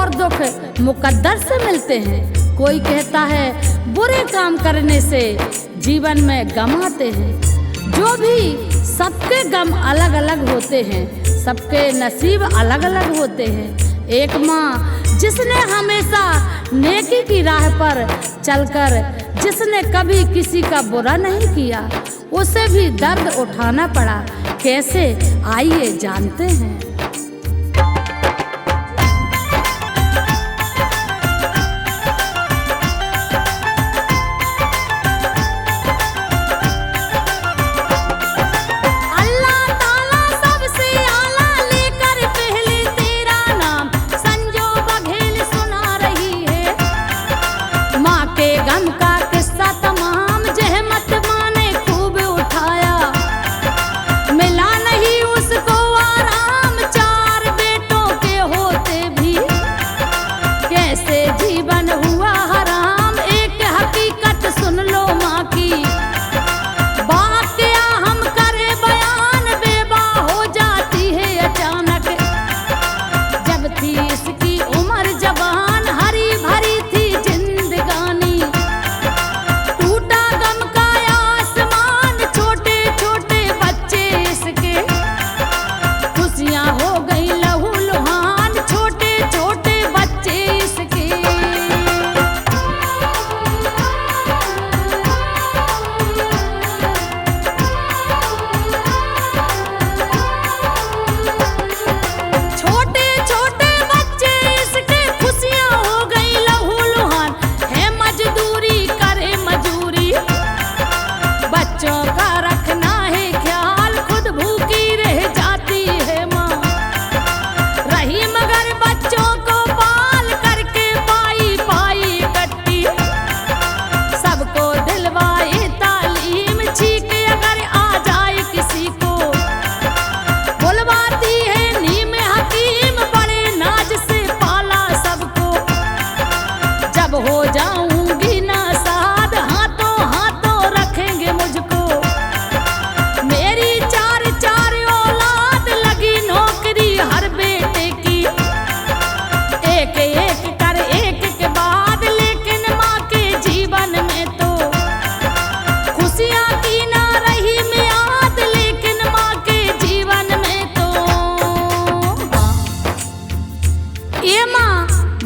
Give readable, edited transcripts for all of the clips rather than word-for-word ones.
और दुख मुकद्दर से मिलते हैं। कोई कहता है बुरे काम करने से जीवन में गम आते हैं। जो भी सबके गम अलग अलग होते हैं, सबके नसीब अलग अलग होते हैं। एक माँ जिसने हमेशा नेकी की राह पर चलकर, जिसने कभी किसी का बुरा नहीं किया, उसे भी दर्द उठाना पड़ा। कैसे, आइए जानते हैं।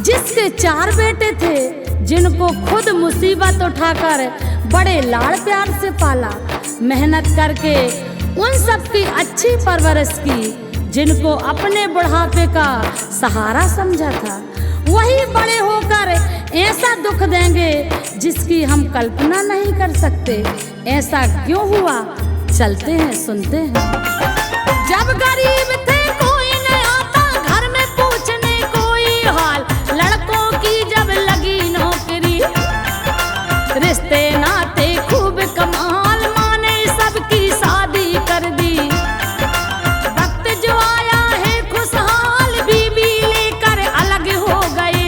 जिसके 4 बेटे थे, जिनको खुद मुसीबत उठाकर बड़े लाड़ प्यार से पाला, मेहनत करके उन सब की अच्छी परवरिश की, जिनको अपने बुढ़ापे का सहारा समझा था, वही बड़े होकर ऐसा दुख देंगे जिसकी हम कल्पना नहीं कर सकते। ऐसा क्यों हुआ, चलते हैं सुनते हैं। जब गरीब थे कोई न आता घर में पूछने कोई हाल, लड़कों की जब लगी नौकरी, रिश्ते नाते खूब कमाल, माँ ने सबकी शादी कर दी। वक्त जो आया है खुशहाल, बीबी लेकर अलग हो गए,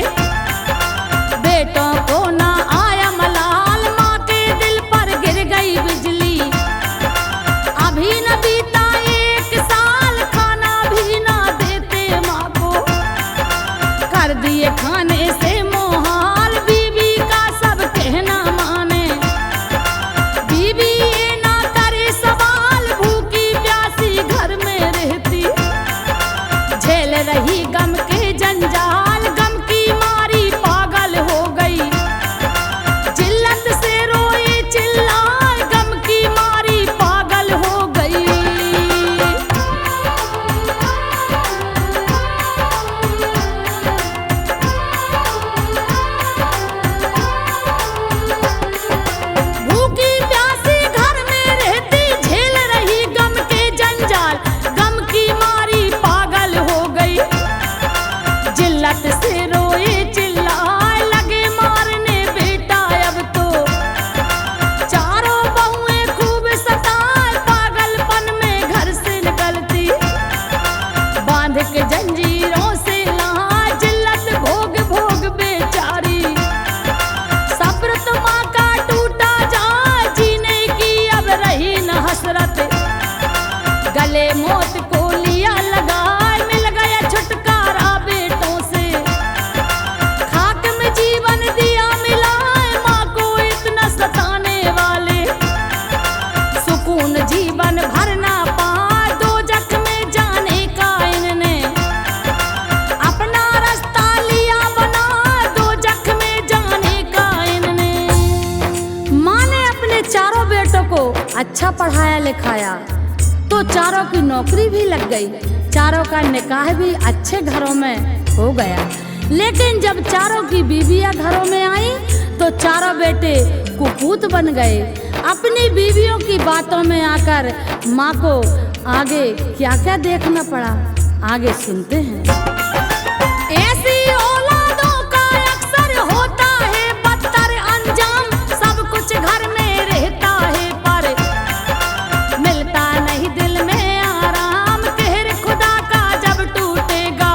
बेटों को ना आया मलाल, माँ के दिल पर गिर गई बिजली। अभी न बीता 1 साल, खाना भी ना देते माँ को, कर दिए खाने से मोहाल, बीबी का सब कहना माने। बीबी ये ना करे सवाल, भूखी प्यासी घर में रहती, झेल रही गम के जंजाल, गम की मारी पागल हो गई, जिल्लत से रोए चिल्लाए, गम की मारी पागल हो गई। भूखी प्यासी घर में रहती, झेल रही गम के जंजाल, गम की मारी पागल हो गई, जिल्लत से रोए चिल्लाए, लगे मारने बेटा अब तो। चारों बहुएं खूब सताए, पागलपन में घर से निकलती, बांध के जंजीरों से लाए, जिल्लत भोग भोग बेचारी। सब्र तो माँ का टूटा जाए, जीने की अब रही न हसरत, गले मौत को लिया लगाए, मिल गया छुटकारा बेटों से, अच्छा पढ़ाया लिखाया तो चारों की नौकरी भी लग गई, चारों का निकाह भी अच्छे घरों में हो गया। लेकिन जब चारों की बीवियां घरों में आई तो चारों बेटे कुपूत बन गए। अपनी बीवियों की बातों में आकर माँ को आगे क्या क्या देखना पड़ा, आगे सुनते हैं। ऐसी औलादों का अक्सर होता है बदतर अंजाम, सब कुछ घर में रहता है पर मिलता नहीं दिल में आराम। कहर खुदा का जब टूटेगा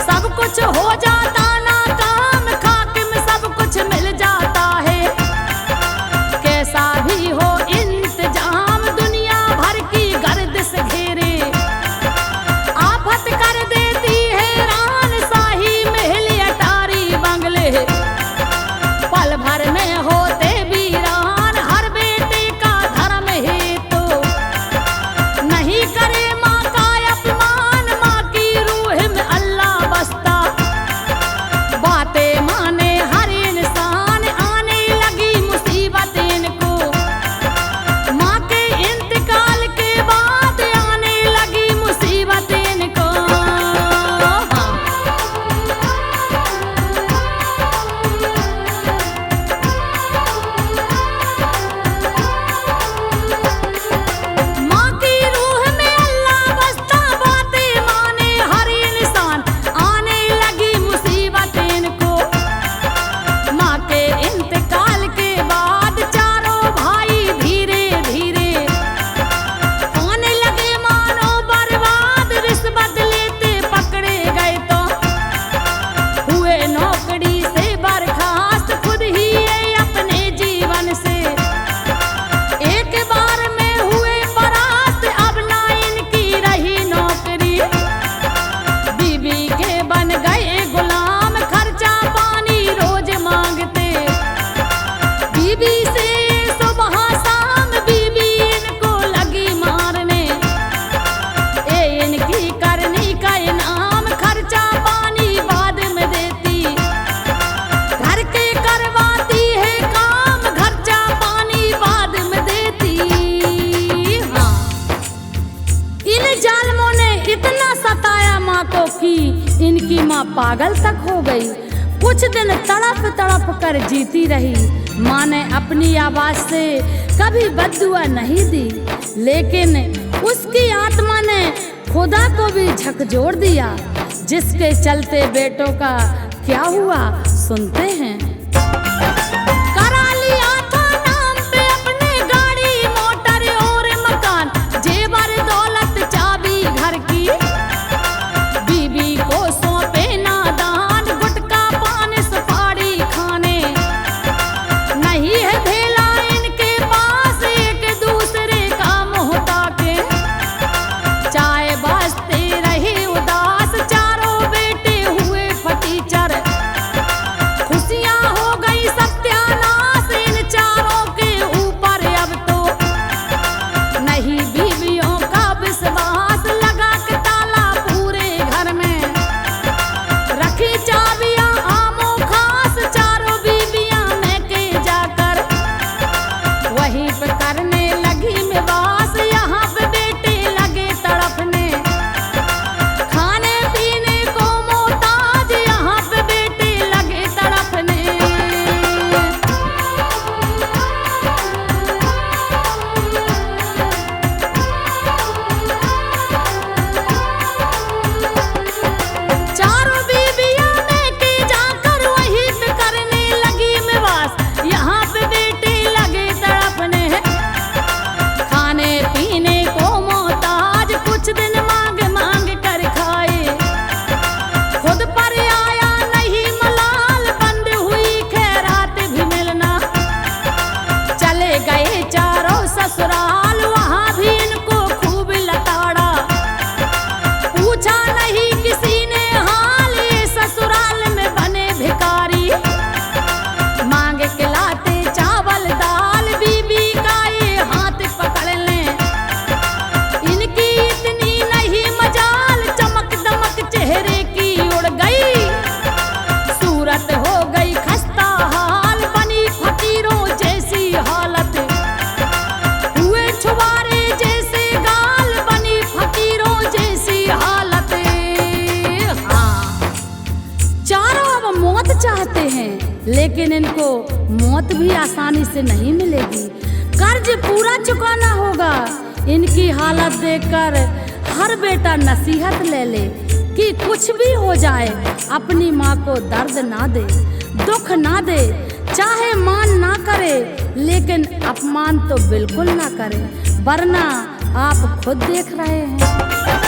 सब कुछ हो जाता नाकाम, खाक में सब कुछ मिल जाता है। कैसा भी हो इंतजाम दुनिया भर की गर्दिश घेरे, आफत कर देती है रान शाही महल अटारी बंगले, पल भर में होते वीरान। हर बेटे का धर्म है तो नहीं करे माँ का अपमान, माँ की रूह में अल्लाह बसता बातें माने हर इंसान। आने लगी मुसीबत इनको माँ के इंतकाल के बाद, आने लगी मुसीबत इनको। माँ की रूह में अल्लाह बसता बातें माने हर इंसान, आने लगी मुसीबत इनको माँ के इंतकाल के बाद। चारों भाई धीरे धीरे होने लगे मानो बर्बाद, रिश्वत लेते पकड़े गए तो हुए नौकरी से बर्खास्त, खुद ही ये अपने जीवन से एक बार में हुए परास्त। अब ना इनकी रही नौकरी, बीबी के बन गए गुलाम, खर्चा पानी रोज मांगते बीबी से सुबह शाम। बीबी इनको लगी मारने, ए इनकी करनी का इनाम, खर्चा पानी बाद में देती, घर के करवाती है काम, खर्चा पानी बाद में देती। हाँ, इन जालिमों ने इतना सताया माँ को कि इनकी माँ पागल तक हो गई। कुछ दिन तड़प तड़प कर जीती रही। माँ ने अपनी आवाज से कभी बद्दुआ नहीं दी, लेकिन उसकी आत्मा ने खुदा को भी झकझोर दिया, जिसके चलते बेटों का क्या हुआ सुनते हैं। करा लिया था नाम पे अपने गाड़ी मोटर और मकान, जेवर दौलत चाबी घर की, बीबी को सौंपे नादान, गुटखा पान सुपारी खाने, नहीं है धेला इनके पास एक दूसरे का मुँह ताके, चाय बाजते रहे उदास। चारों बेटे हुए फटीचर, खुशियाँ लेकिन इनको मौत भी आसानी से नहीं मिलेगी। कर्ज पूरा चुकाना होगा। इनकी हालत देखकर हर बेटा नसीहत ले ले कि कुछ भी हो जाए अपनी माँ को दर्द ना दे, दुख ना दे, चाहे मान ना करे लेकिन अपमान तो बिल्कुल ना करे, वरना आप खुद देख रहे हैं।